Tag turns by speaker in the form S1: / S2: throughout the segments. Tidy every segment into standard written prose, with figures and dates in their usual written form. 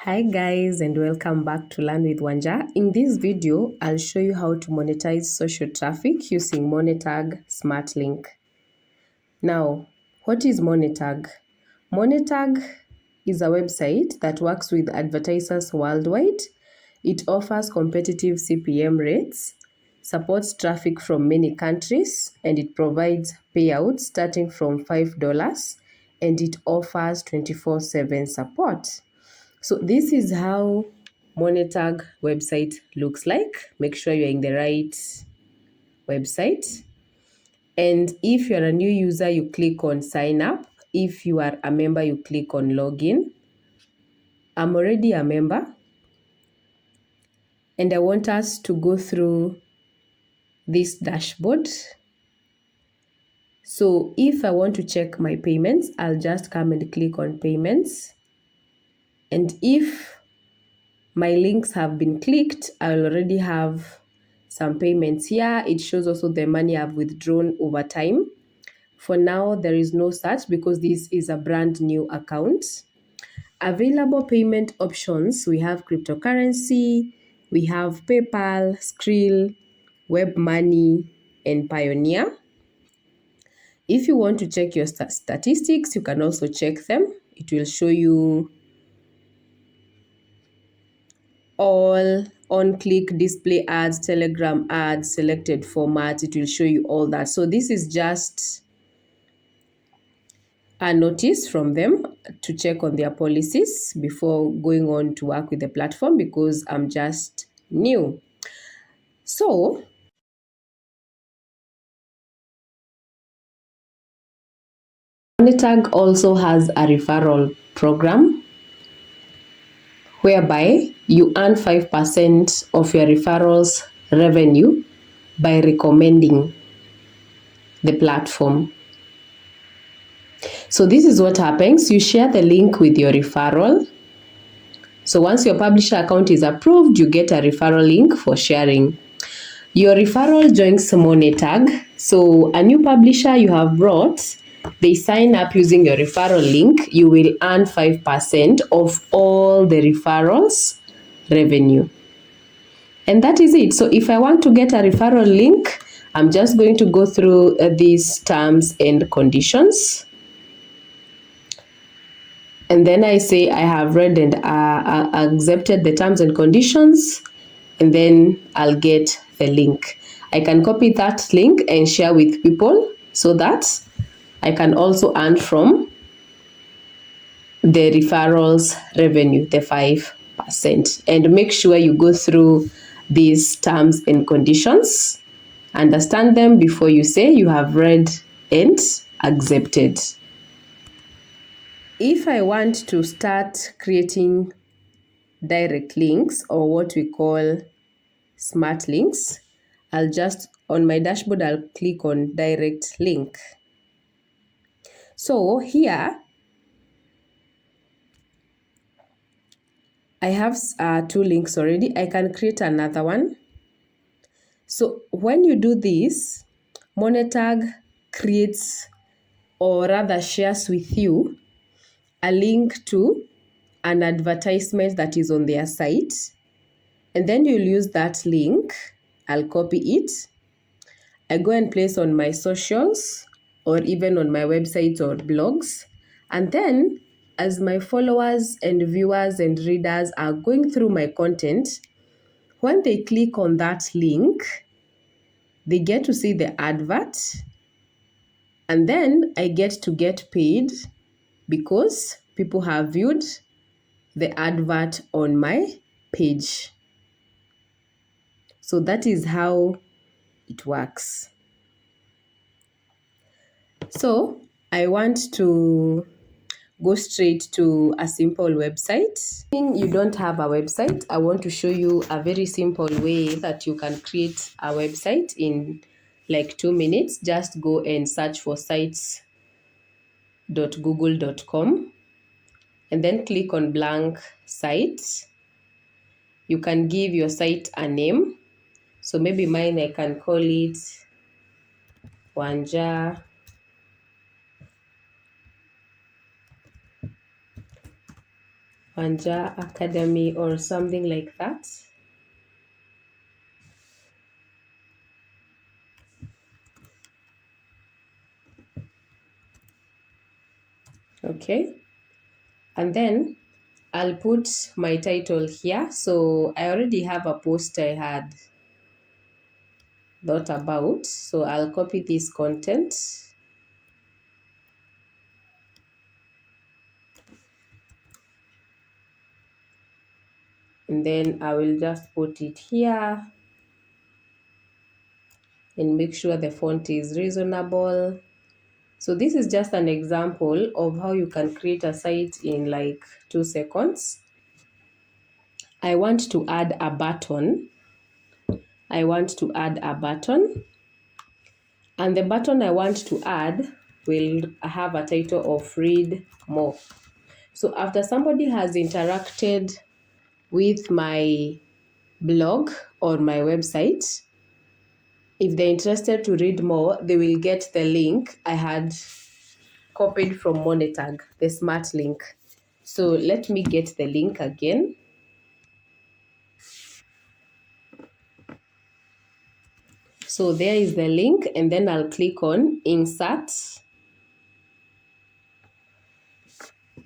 S1: Hi guys, and welcome back to Learn with Wanja. In this video, I'll show you how to monetize social traffic using Monetag SmartLink. Now, what is Monetag? Monetag is a website that works with advertisers worldwide. It offers competitive CPM rates, supports traffic from many countries, and it provides payouts starting from $5, and it offers 24/7 support. So this is how Monetag website looks like. Make sure you're in the right website. And if you're a new user, you click on sign up. If you are a member, you click on login. I'm already a member, and I want us to go through this dashboard. So if I want to check my payments, I'll just come and click on payments. And if my links have been clicked, I'll already have some payments here. It shows also the money I've withdrawn over time. For now, there is no such because this is a brand new account. Available payment options, we have cryptocurrency, we have PayPal, Skrill, WebMoney, and Pioneer. If you want to check your statistics, you can also check them. It will show you all on-click display ads, Telegram ads, selected formats. It will show you all that. So this is just a notice from them to check on their policies before going on to work with the platform because I'm just new. So Monetag also has a referral program whereby you earn 5% of your referrals revenue by recommending the platform. So this is what happens. You share the link with your referral. So once your publisher account is approved, you get a referral link for sharing. Your referral joins Monetag. So a new publisher you have brought, they sign up using your referral link. You will earn 5% of all the referrals revenue. And that is it. So if I want to get a referral link, I'm just going to go through these terms and conditions. And then I say I have read and accepted the terms and conditions, and then I'll get the link. I can copy that link and share with people so that I can also earn from the referrals revenue, the 5%. And make sure you go through these terms and conditions, understand them before you say you have read and accepted. If I want to start creating direct links, or what we call smart links, I'll just, on my dashboard, I'll click on direct link. So here, I have 2 links already. I can create another one. So when you do this, Monetag creates, or rather shares with you, a link to an advertisement that is on their site. And then you'll use that link. I'll copy it. I go and place on my socials or even on my websites or blogs. And then as my followers and viewers and readers are going through my content, when they click on that link, they get to see the advert. And then I get to get paid because people have viewed the advert on my page. So that is how it works. So I want to go straight to a simple website. If you don't have a website, I want to show you a very simple way that you can create a website in like 2 minutes. Just go and search for sites.google.com and then click on blank site. You can give your site a name. So maybe mine, I can call it Wanja Anja Academy or something like that. Okay, and then I'll put my title here. So I already have a post I had thought about, so I'll copy this content and then I will just put it here and make sure the font is reasonable. So this is just an example of how you can create a site in like 2 seconds. I want to add a button. And the button I want to add will have a title of read more. So after somebody has interacted with my blog or my website, if they're interested to read more, they will get the link I had copied from Monetag, the SmartLink. So let me get the link again. So there is the link, and then I'll click on insert.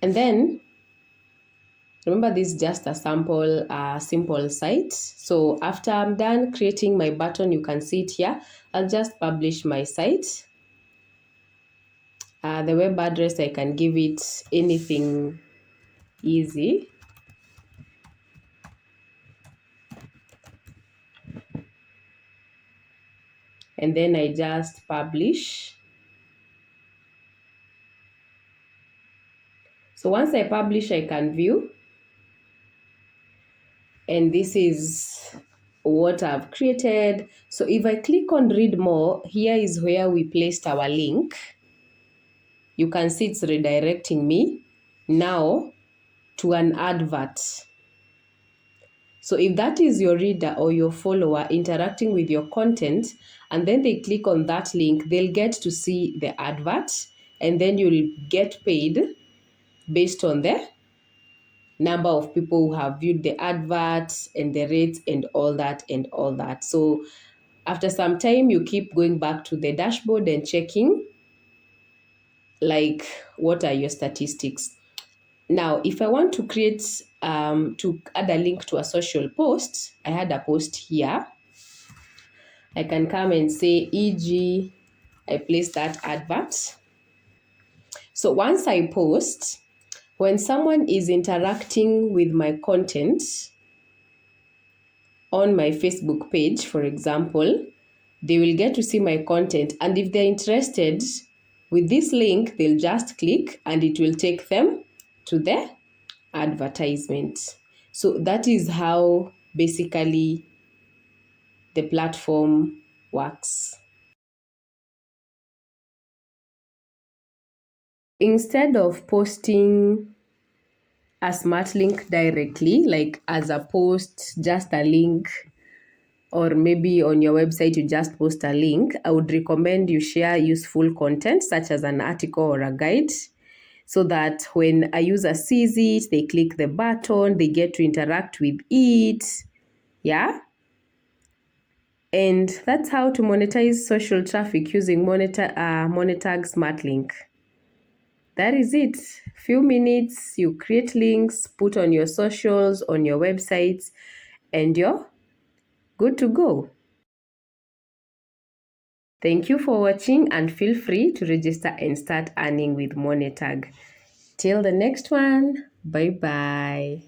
S1: And then remember, this is just a sample, simple site. So after I'm done creating my button, you can see it here. I'll just publish my site. The web address, I can give it anything easy. And then I just publish. So once I publish, I can view. And this is what I've created. So if I click on read more, here is where we placed our link. You can see it's redirecting me now to an advert. So if that is your reader or your follower interacting with your content, and then they click on that link, they'll get to see the advert, and then you'll get paid based on the number of people who have viewed the advert and the rates and all that. So after some time, you keep going back to the dashboard and checking, like, what are your statistics. Now, if I want to create, to add a link to a social post, I had a post here. I can come and say, e.g., I place that advert. So once I post, when someone is interacting with my content on my Facebook page, for example, they will get to see my content. And if they're interested with this link, they'll just click and it will take them to the advertisement. So that is how basically the platform works. Instead of posting a smart link directly, like as a post, just a link, or maybe on your website you just post a link, I would recommend you share useful content such as an article or a guide, so that when a user sees it, they click the button, they get to interact with it. Yeah. And that's how to monetize social traffic using Monetag SmartLink. That is it. Few minutes, you create links, put on your socials, on your websites, and you're good to go. Thank you for watching, and feel free to register and start earning with Monetag. Till the next one, bye-bye.